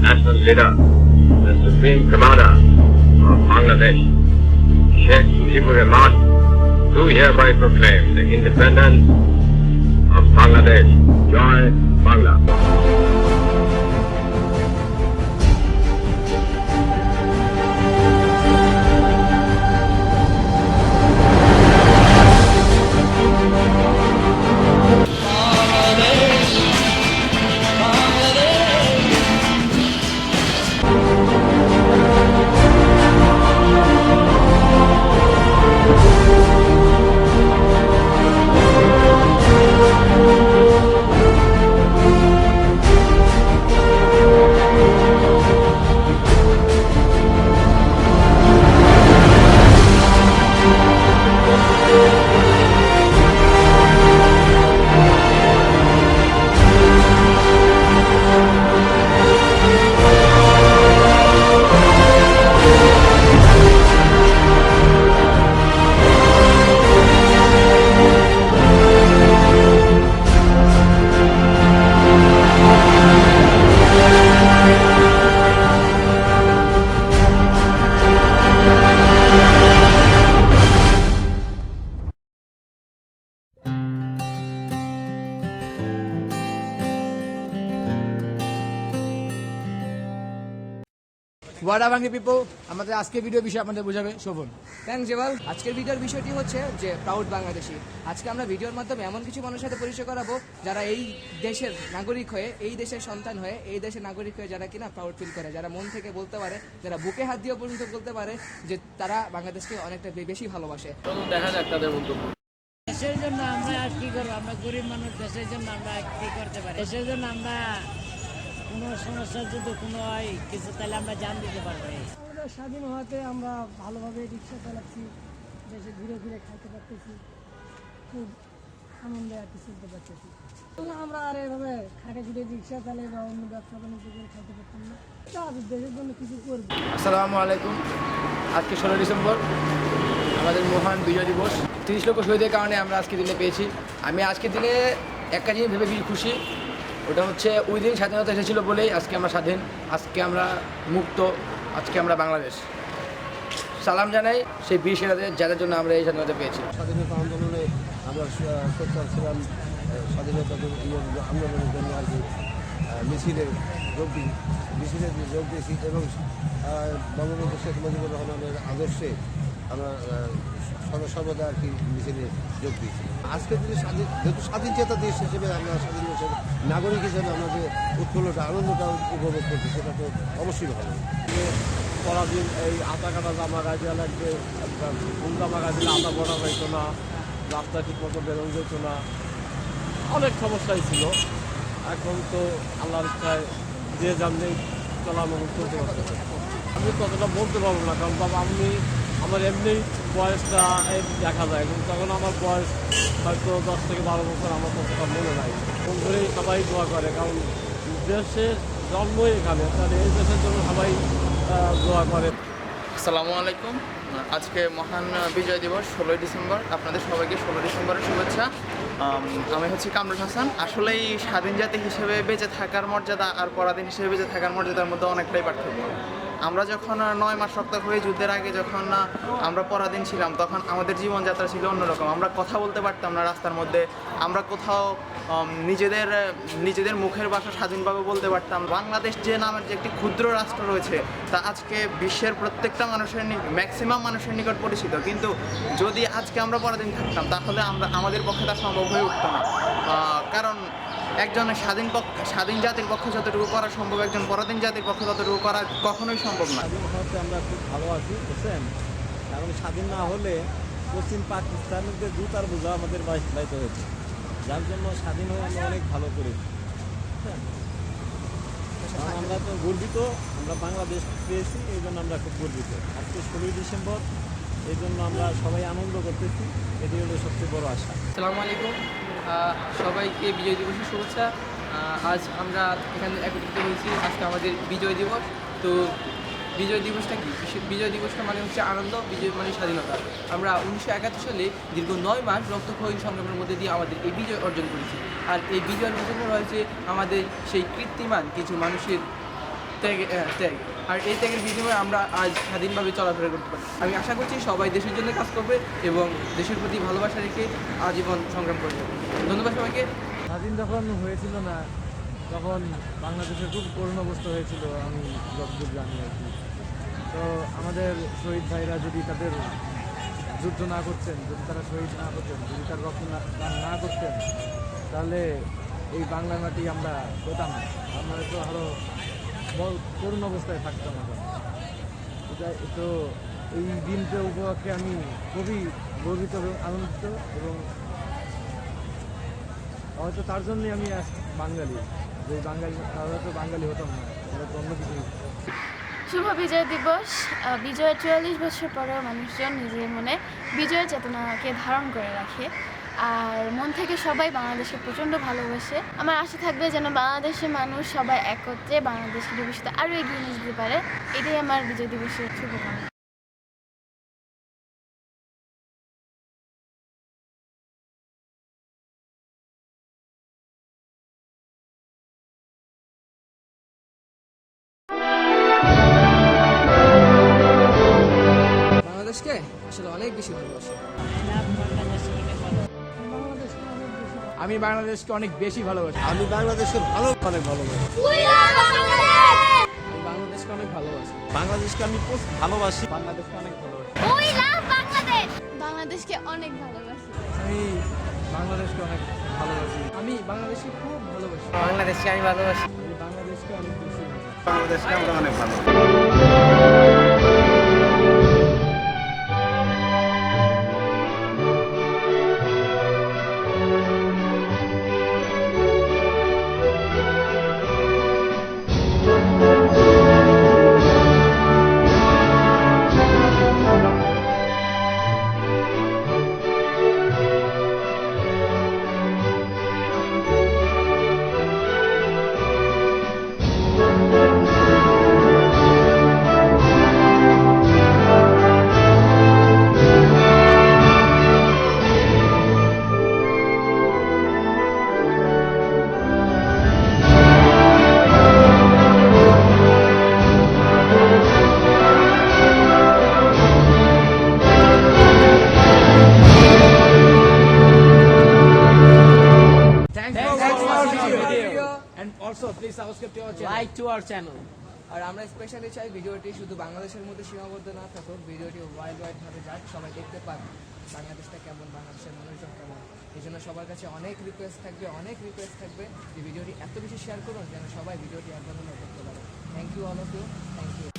national leader, the Supreme Commander of Bangladesh, Sheikh Mujibur Rahman, do hereby proclaim the independence of Bangladesh. Joy Bangla. ওয়াডাবাঙ্গি people, আমাদের আজকে video বিষয়ে আপনাদের বোঝাবে Sovan. Thanks জেবাল। আজকের ভিডিওর বিষয়টি হচ্ছে যে প্রাউড বাংলাদেশি। আজকে আমরা ভিডিওর মাধ্যমে এমন কিছু মানুষের সাথে পরিচয় করাবো যারা এই দেশের নাগরিক হয়ে, এই দেশের সন্তান হয়ে, এই দেশের নাগরিক হয়ে যারা কিনা প্রাউড ফিল করে, যারা মন থেকে বলতে পারে, যারা বুকে হাত দিয়ে পর্যন্ত বলতে পারে যে তারা বাংলাদেশকে অনেকটা বেশি ভালোবাসে। দেখা যাক তাদের মন্তব্য। দেশের জন্য আমরা আর কি করবো? আমরা গরিব মানুষ, দেশের জন্য আমরা কি করতে পারি? দেশের জন্য আমরা কোনো সমস্যা যদি কোনো হয় কিছু, তাহলে আমরা জান দিতে পারবো। আমাদের স্বাধীন হওয়াতে আমরা ভালোভাবে রিক্সা চালাচ্ছি, দেশে ঘুরে ঘুরে খাইতে পারতেছি, খুব আনন্দে আর কি চলতে পারতেছি। আমরা আর এভাবে খাটে খুঁটে রিক্সা চালাই বা অন্য ব্যবসা বাণিজ্য করে খাইতে পারতাম না। দেশের জন্য কিছু করবো। আসসালামু আলাইকুম। আজকে 16 ডিসেম্বর আমাদের মহান বিজয় দিবস। 30 লক্ষ শহীদের কারণে আমরা আজকে দিনে পেয়েছি। আমি আজকের দিনে একটা জিনিস ভেবে বেশি খুশি, ওটা হচ্ছে ওই দিন স্বাধীনতা এসেছিলো বলেই আজকে আমরা স্বাধীন, আজকে আমরা মুক্ত, আজকে আমরা বাংলাদেশ। সালাম জানাই সেই বীর সেনাদের, যাদের জন্য আমরা এই স্বাধীনতা পেয়েছি। স্বাধীনতা আন্দোলনে আমরা সোচ্চার ছিলাম, স্বাধীনতা আন্দোলনের জন্য আর কি মিছিলে যোগ দিয়েছি এবং বঙ্গবন্ধু শেখ মুজিবুর রহমানের আদর্শে আমরা সর্বদা আর কি মিছিলে যোগ দিয়েছি। আজকের দিনে যেহেতু স্বাধীন চেতা দেশ হিসেবে আমরা স্বাধীন দেশের নাগরিক হিসেবে আমরা যে উৎফুল্লতা আনন্দটা উপভোগ করছি, সেটা তো অবশ্যই ভালো। পরাদিন এই আটা কাটা জামা গায়ে লাগবে, ফুল জামা গায়ে দিলে আটা বড়া যাইত না, রাস্তা ঠিক মতো বেরোনো যেত না, অনেক সমস্যাই ছিল। এখন তো আল্লাহর ইচ্ছায় যে জানলে চলামন করতে পারছে। আমি ততটা বলতে পারবো না, কারণ বাবা আমি আমার এমনি বয়সটা দেখা যায়, কিন্তু তখন আমার বয়স হয়তো 10 থেকে 12 বছর, আমার ততটা মনে নাই। ফোন ধরেই সবাই দোয়া করে, কারণ দেশের জন্মই এখানে, তাহলে এই দেশের জন্য সবাই দোয়া করে। আসসালামু আলাইকুম। আজকে মহান বিজয় দিবস 16 ডিসেম্বর। আপনাদের সবাইকে 16 ডিসেম্বরের শুভেচ্ছা। আমি হচ্ছে কামরুল হাসান। আসলেই স্বাধীন জাতি হিসেবে বেঁচে থাকার মর্যাদা আর পরাধীন হিসেবে বেঁচে থাকার মর্যাদার মধ্যে অনেকটাই পার্থক্য। আমরা যখন 9 মাস রক্ত হয়ে যুদ্ধের আগে যখন আমরা পরাধীন ছিলাম, তখন আমাদের জীবনযাত্রা ছিল অন্যরকম। আমরা কথা বলতে পারতাম না রাস্তার মধ্যে, আমরা কোথাও নিজেদের মুখের ভাষা স্বাধীনভাবে বলতে পারতাম। বাংলাদেশ যে নামের যে একটি ক্ষুদ্র রাষ্ট্র রয়েছে, তা আজকে বিশ্বের প্রত্যেকটা মানুষের ম্যাক্সিমাম মানুষের নিকট পরিচিত। কিন্তু যদি আজকে আমরা পরাধীন থাকতাম, তাহলে আমাদের পক্ষে তা সম্ভব হয়ে উঠত না। কারণ একজন স্বাধীন জাতির পক্ষে যতটুকু করা সম্ভব, একজন পরাধীন জাতির পক্ষে ততটুকু করা কখনোই সম্ভব না। স্বাধীন হওয়াতে আমরা খুব ভালো আছি, বুঝছেন? কারণ স্বাধীন না হলে পশ্চিম পাকিস্তানের দূতার বোঝা আমাদের বাইতে হয়েছে, যার জন্য স্বাধীন হয়ে আমরা অনেক ভালো করেছি। আমরা তো গর্বিত, আমরা বাংলাদেশ পেয়েছি, এই জন্য আমরা খুব গর্বিত। আজকে 16 ডিসেম্বর, এই জন্য আমরা সবাই আনন্দ করতেছি, এটি হলো সবচেয়ে বড় আশা। আসসালামু আলাইকুম, সবাইকে বিজয় দিবসের শুভেচ্ছা। আজ আমরা এখানে একত্রিত হয়েছি, আজকে আমাদের বিজয় দিবস। তো বিজয় দিবসটা কি? বিজয় দিবসটা মানে হচ্ছে আনন্দ, বিজয় মানে স্বাধীনতা। আমরা 1971 সালে দীর্ঘ 9 মাস রক্তক্ষয়ী সংগ্রামের মধ্যে দিয়ে আমাদের এই বিজয় অর্জন করেছি। আর এই বিজয়ের পিছনে রয়েছে আমাদের সেই কীর্তিমান কিছু মানুষের ত্যাগ। আর এই ত্যাগের বিনিময়ে আমরা আজ স্বাধীনভাবে চলাফেরা করতে পারি। আমি আশা করছি সবাই দেশের জন্য কাজ করবে এবং দেশের প্রতি ভালোবাসা রেখে আজীবন সংগ্রাম করবে। ধন্যবাদ সবাইকে। স্বাধীন যখন হয়েছিল না তখন বাংলাদেশের খুব করুণ অবস্থা হয়েছিল, আমি যতদূর জানি আর কি। তো আমাদের শহীদ ভাইরা যদি তাদের যুদ্ধ না করতেন, যদি তারা শহীদ না করতেন, যদি তার রক্ত দান না করতেন, তাহলে এই বাংলা মাটি আমরা পেতাম না, আমরা তো আরও করুণ অবস্থায় থাকতাম এখন। তো এই দিনটা উপলক্ষে আমি খুবই গর্বিত এবং আনন্দিত, এবং হয়তো তার জন্যই আমি আজ বাঙালি। যে বাঙালি হয়তো বাঙালি হতাম না, হয়তো অন্য কিছু। শুভ বিজয় দিবস। বিজয়ের 44 বছর পরেও মানুষজন নিজের মনে বিজয়ের চেতনাকে ধারণ করে রাখে, আর মন থেকে সবাই বাংলাদেশকে প্রচণ্ড ভালোবাসে। আমার আশা থাকবে যেন বাংলাদেশের মানুষ সবাই একত্রে বাংলাদেশকে ভবিষ্যতে আরও এগিয়ে নিয়ে যেতে পারে। এটাই আমার বিজয় দিবসের শুভকামনা। বাংলাদেশকে আসলে অনেক বেশি ভালোবাসি। আমি বাংলাদেশকে অনেক বেশি ভালোবাসি। আমি বাংলাদেশকে অনেক ভালোবাসি। আমি বাংলাদেশকে অনেক ভালোবাসি। বাংলাদেশকে আমি ভালোবাসি। বাংলাদেশকে অনেক ভালোবাসি। বাংলাদেশকে অনেক ভালোবাসি। আমি বাংলাদেশকে অনেক ভালোবাসি। আমি বাংলাদেশকে খুব ভালোবাসি। বাংলাদেশকে আমি ভালোবাসি। আমি বাংলাদেশকে অনেক বেশি ভালোবাসি। বাংলাদেশকে আমরা অনেক ভালো। And also please subscribe to our channel. Like to our channel. আর আমরা স্পেশালি চাই ভিডিওটি শুধু বাংলাদেশের মধ্যে সীমাবদ্ধ না থাকুক, ভিডিওটি ওয়ার্ল্ড ওয়াইড ভাবে যাক, সবাই দেখতে পাক বাংলাদেশটা কেমন, বাংলাদেশের মানুষজন কেমন। এই জন্য সবার কাছে অনেক রিকোয়েস্ট থাকবে যে ভিডিওটি এত বেশি শেয়ার করুন যেন সবাই ভিডিওটি একবার হলেও দেখতে পারে। Thank you all of you, thank you.